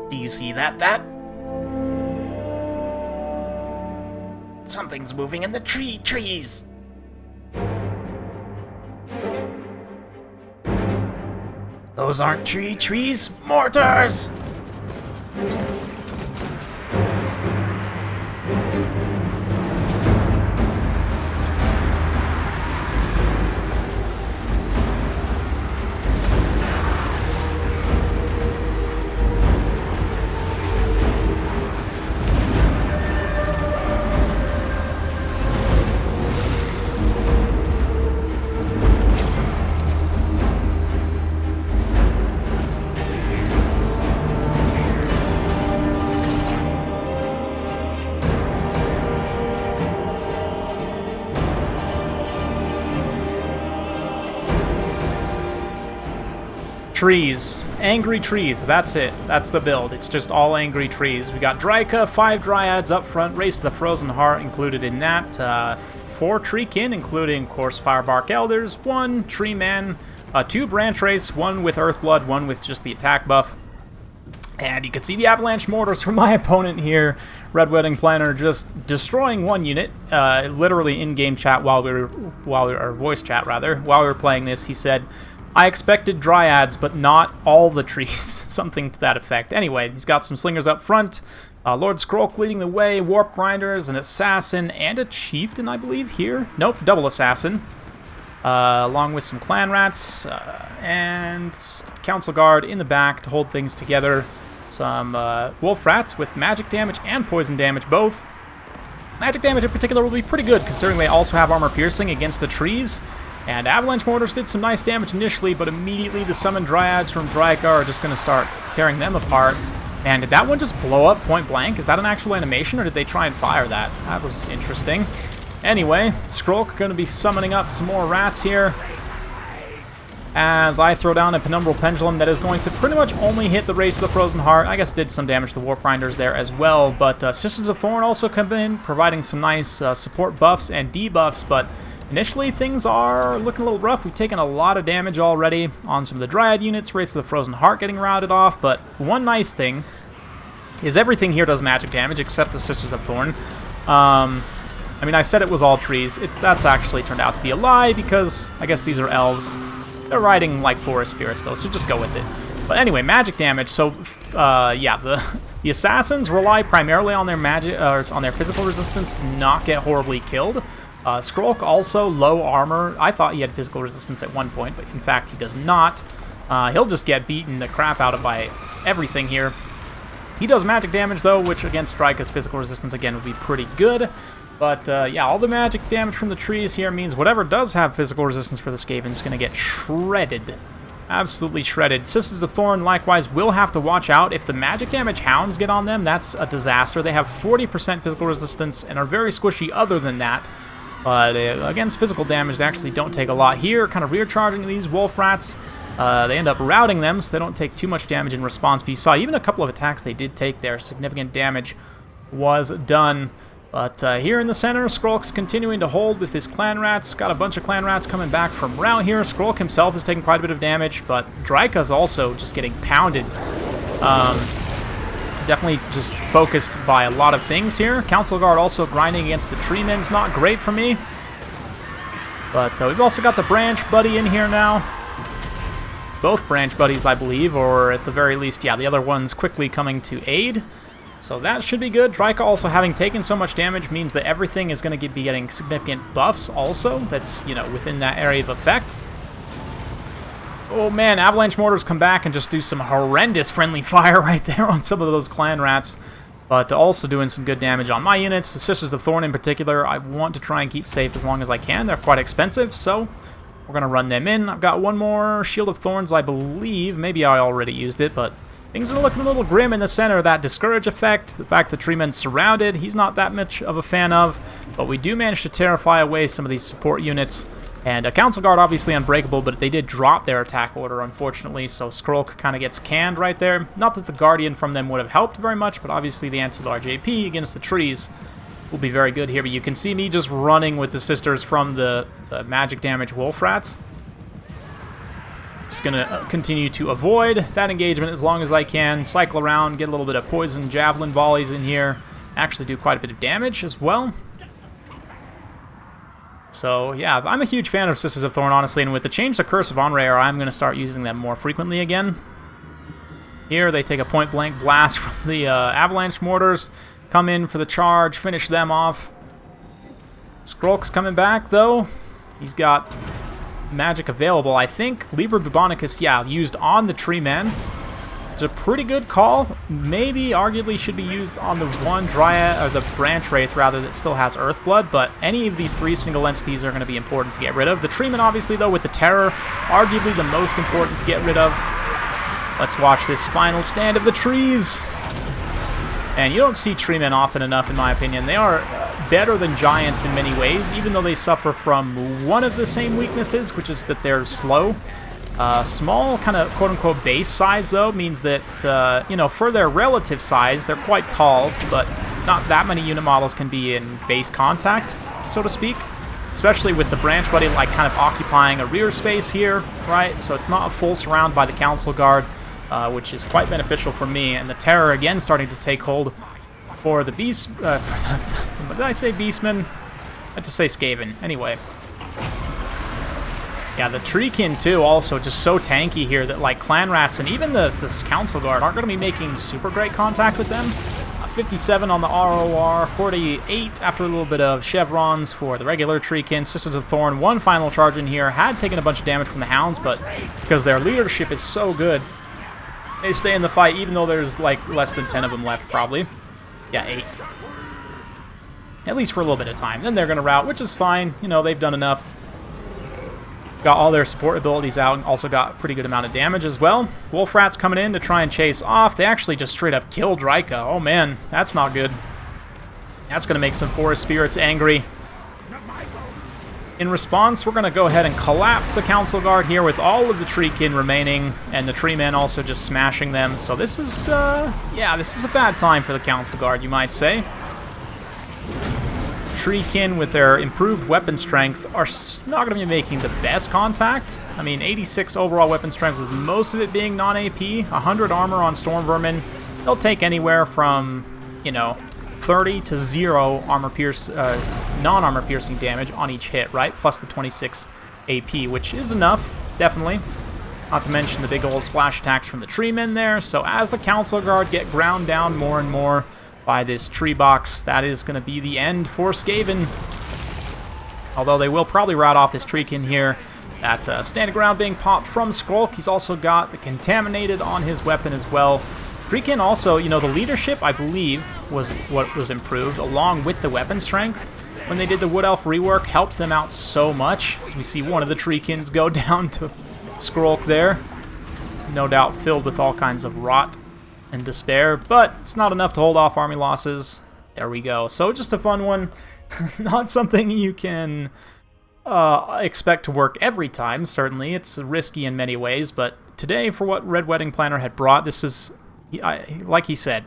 Do you see that? Something's moving in the trees. Those aren't trees, mortars! Trees. Angry trees. That's it. That's the build. It's just all angry trees. We got Dryka, 5 Dryads up front, Race to the Frozen Heart included in that, 4 Treekin, including, of course, Firebark Elders, 1 Tree Man, 2 Branch Race, 1 with Earthblood, 1 with just the attack buff. And you can see the Avalanche Mortars from my opponent here, Red Wedding Planner, just destroying 1 unit, literally in-game chat or voice chat rather, while we were playing this. He said, I expected Dryads, but not all the trees. Something to that effect. Anyway, he's got some Slingers up front. Lord Skrolk leading the way. Warp Grinders, an Assassin, and a Chieftain, I believe, here. Nope, double Assassin. Along with some Clan Rats, and Council Guard in the back to hold things together. Some Wolf Rats with magic damage and poison damage, both. Magic damage in particular will be pretty good, considering they also have armor piercing against the trees. And Avalanche Mortars did some nice damage initially, but immediately the summoned Dryads from Dryka are just going to start tearing them apart. And did that one just blow up point blank? Is that an actual animation, or did they try and fire that? That was interesting. Anyway, Skrolk going to be summoning up some more rats here, as I throw down a Penumbral Pendulum that is going to pretty much only hit the Race of the Frozen Heart. I guess did some damage to Warp Grinders there as well, but Sisters of Thorn also come in, providing some nice support buffs and debuffs, but initially, things are looking a little rough. We've taken a lot of damage already on some of the Dryad units. Race of the Frozen Heart getting rounded off. But one nice thing is everything here does magic damage except the Sisters of Thorn. I mean, I said it was all trees. That's actually turned out to be a lie because I guess these are elves. They're riding like forest spirits, though, so just go with it. But anyway, magic damage. So, yeah, the assassins rely primarily on their magic, on their physical resistance to not get horribly killed. Skrolk also low armor. I thought he had physical resistance at one point, but in fact he does not. He'll just get beaten the crap out of by everything here. He does magic damage though, which against Dryka's physical resistance again would be pretty good. But yeah, all the magic damage from the trees here means whatever does have physical resistance for the Skaven is going to get shredded. Absolutely shredded. Sisters of Thorn likewise will have to watch out. If the magic damage hounds get on them, that's a disaster. They have 40% physical resistance and are very squishy other than that. But against physical damage, they actually don't take a lot here. Kind of rear charging these Wolf Rats. They end up routing them, so they don't take too much damage in response. But you saw even a couple of attacks they did take there. Significant damage was done. But here in the center, Skrolk's continuing to hold with his Clan Rats. Got a bunch of Clan Rats coming back from route here. Skrolk himself is taking quite a bit of damage, but Dryka's also just getting pounded. Definitely just focused by a lot of things here. Council Guard also grinding against the Treemen's not great for me. But we've also got the Branch Buddy in here now. Both Branch Buddies, I believe, or at the very least, yeah, the other one's quickly coming to aid. So that should be good. Dryka also having taken so much damage means that everything is going to be getting significant buffs also. That's, you know, within that area of effect. Oh man, Avalanche Mortars come back and just do some horrendous friendly fire right there on some of those Clan Rats. But also doing some good damage on my units. The Sisters of Thorn in particular, I want to try and keep safe as long as I can. They're quite expensive, so we're going to run them in. I've got one more Shield of Thorns, I believe. Maybe I already used it, but things are looking a little grim in the center. That Discourage effect, the fact that Treeman's surrounded, he's not that much of a fan of. But we do manage to terrify away some of these support units. And a Council Guard obviously unbreakable, but they did drop their attack order, unfortunately, so Skrolk kind of gets canned right there. Not that the Guardian from them would have helped very much, but obviously the anti-large AP against the trees will be very good here. But you can see me just running with the Sisters from the magic damage Wolf Rats. Just going to continue to avoid that engagement as long as I can. Cycle around, get a little bit of poison javelin volleys in here. Actually do quite a bit of damage as well. So, yeah, I'm a huge fan of Sisters of Thorn, honestly, and with the change to Curse of Onrayr, I'm going to start using them more frequently again. Here, they take a point-blank blast from the Avalanche Mortars, come in for the charge, finish them off. Skrulk's coming back, though. He's got magic available. I think Liber Bubonicus, yeah, used on the Tree Man. It's a pretty good call. Maybe, arguably, should be used on the one Dryad, or the Branch Wraith, rather, that still has Earthblood, but any of these three single entities are going to be important to get rid of. The Treeman, obviously, though, with the Terror, arguably the most important to get rid of. Let's watch this final stand of the trees. And you don't see Treemen often enough, in my opinion. They are better than Giants in many ways, even though they suffer from one of the same weaknesses, which is that they're slow. Small, kind of quote-unquote base size, though, means that, you know, for their relative size, they're quite tall, but not that many unit models can be in base contact, so to speak. Especially with the Branch Buddy, like, kind of occupying a rear space here, right? So it's not a full surround by the Council Guard, which is quite beneficial for me. And the Terror, again, starting to take hold for the Beast... what did I say, Beastman? I meant to say Skaven. Anyway. Yeah, the Treekin, too, also just so tanky here that, like, Clan Rats and even the Council Guard aren't going to be making super great contact with them. 57 on the ROR, 48 after a little bit of chevrons for the regular Treekin. Sisters of Thorn, one final charge in here, had taken a bunch of damage from the Hounds, but because their leadership is so good, they stay in the fight, even though there's, like, less than 10 of them left, probably. Yeah, 8. At least for a little bit of time. Then they're going to rout, which is fine. You know, they've done enough. Got all their support abilities out and also got a pretty good amount of damage as well. Wolf Rat's coming in to try and chase off. They actually just straight up killed Rika. Oh man, that's not good. That's going to make some Forest Spirits angry. In response, we're going to go ahead and collapse the Council Guard here with all of the Treekin remaining and the Tree Men also just smashing them. So this is, yeah, this is a bad time for the Council Guard, you might say. Treekin, with their improved weapon strength, are not going to be making the best contact. I mean, 86 overall weapon strength, with most of it being non-AP. 100 armor on Storm Vermin. They'll take anywhere from, you know, 30 to 0 non-armor piercing damage on each hit, right? Plus the 26 AP, which is enough, definitely. Not to mention the big old splash attacks from the Treemen there. So as the Council Guard get ground down more and more by this tree box, that is going to be the end for Skaven. Although they will probably rout off this Treekin here. That standing ground being popped from Skrulk. He's also got the Contaminated on his weapon as well. Treekin also, you know, the leadership, I believe, was what was improved, along with the weapon strength. When they did the Wood Elf rework, helped them out so much. As we see one of the Treekins go down to Skrulk there. No doubt filled with all kinds of rot and despair, but it's not enough to hold off army losses. There we go. So just a fun one. Not something you can expect to work every time, certainly. It's risky in many ways, but today, for what Red Wedding Planner had brought, this is, like he said,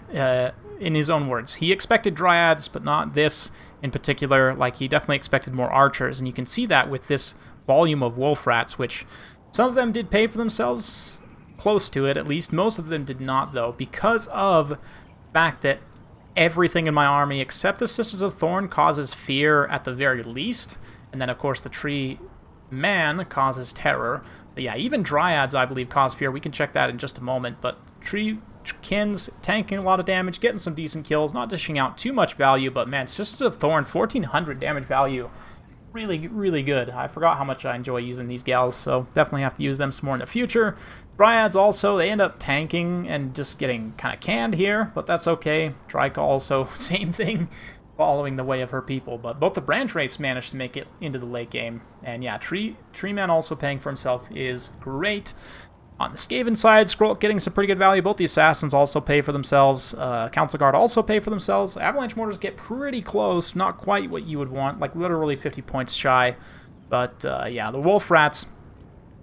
in his own words, he expected Dryads, but not this in particular. Like, he definitely expected more Archers, and you can see that with this volume of Wolf Rats, which some of them did pay for themselves, close to it at least. Most of them did not, though, because of the fact that everything in my army except the Sisters of Thorn causes fear at the very least, and then of course the Tree Man causes terror. But yeah, even Dryads, I believe, cause fear. We can check that in just a moment, but Treekins tanking a lot of damage, getting some decent kills, not dishing out too much value, but man, Sisters of Thorn, 1400 damage value. Really, really good. I forgot how much I enjoy using these gals, so definitely have to use them some more in the future. Dryads also, they end up tanking and just getting kind of canned here, but that's okay. Dryka also, same thing, following the way of her people. But both the Branch Wraiths managed to make it into the late game. And yeah, Tree Man also paying for himself is great. On the Skaven side, Skrulk getting some pretty good value. Both the Assassins also pay for themselves. Council Guard also pay for themselves. Avalanche Mortars get pretty close. Not quite what you would want. Like, literally 50 points shy. But, yeah, the Wolf Rats,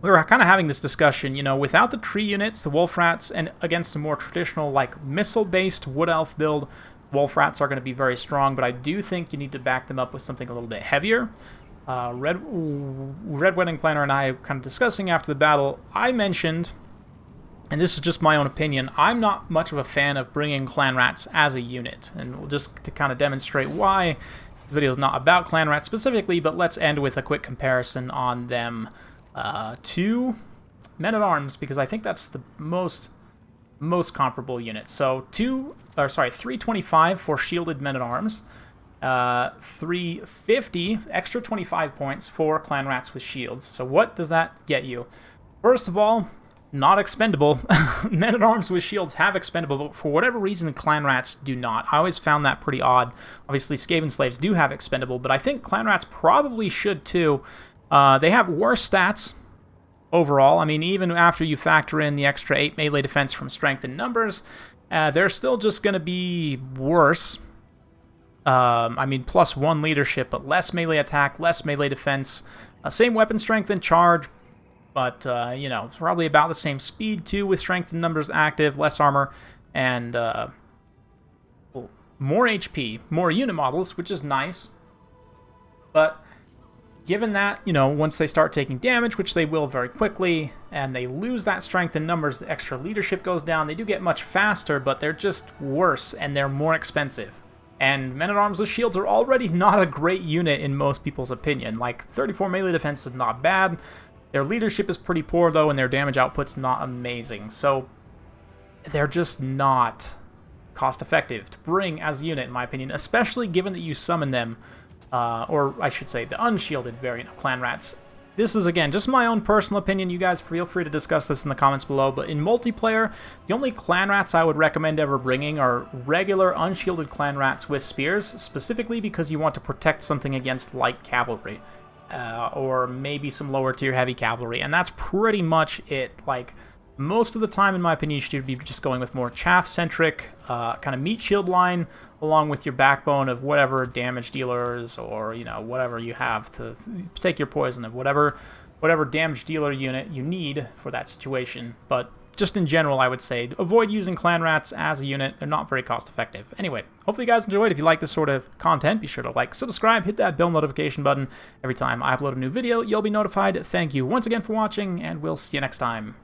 we were kind of having this discussion. You know, without the tree units, the Wolf Rats, and against a more traditional, like, missile-based Wood Elf build, Wolf Rats are going to be very strong. But I do think you need to back them up with something a little bit heavier. Red Wedding Planner and I kind of discussing after the battle, I mentioned, and this is just my own opinion, I'm not much of a fan of bringing clan rats as a unit. And just to kind of demonstrate why, the video is not about clan rats specifically, but let's end with a quick comparison on them to men-at-arms, because I think that's the most comparable unit. So 325 for shielded men-at-arms, 350 extra 25 points for clan rats with shields. So what does that get you? First of all, not expendable. Men-at-arms with shields have expendable, but for whatever reason, clan rats do not. I always found that pretty odd. Obviously, Skaven slaves do have expendable, but I think clan rats probably should too. They have worse stats overall. I mean, even after you factor in the extra 8 melee defense from strength and numbers, they're still just going to be worse. I mean, +1 leadership, but less melee attack, less melee defense, same weapon strength and charge, but, you know, probably about the same speed, too, with strength and numbers active, less armor, and more HP, more unit models, which is nice. But given that, you know, once they start taking damage, which they will very quickly, and they lose that strength and numbers, the extra leadership goes down. They do get much faster, but they're just worse, and they're more expensive. And men-at-arms with shields are already not a great unit in most people's opinion. Like, 34 melee defense is not bad. Their leadership is pretty poor, though, and their damage output's not amazing. So they're just not cost-effective to bring as a unit, in my opinion, especially given that you summon them, or I should say the unshielded variant of clan rats. This is, again, just my own personal opinion. You guys feel free to discuss this in the comments below, but in multiplayer, the only clan rats I would recommend ever bringing are regular unshielded clan rats with spears, specifically because you want to protect something against light cavalry, or maybe some lower tier heavy cavalry, and that's pretty much it. Like, most of the time, in my opinion, you should be just going with more chaff-centric, kind of meat shield line, along with your backbone of whatever damage dealers or, you know, whatever you have to take your poison of whatever damage dealer unit you need for that situation. But just in general, I would say avoid using clan rats as a unit. They're not very cost effective. Anyway, hopefully you guys enjoyed. If you like this sort of content, be sure to like, subscribe, hit that bell notification button. Every time I upload a new video, you'll be notified. Thank you once again for watching, and we'll see you next time.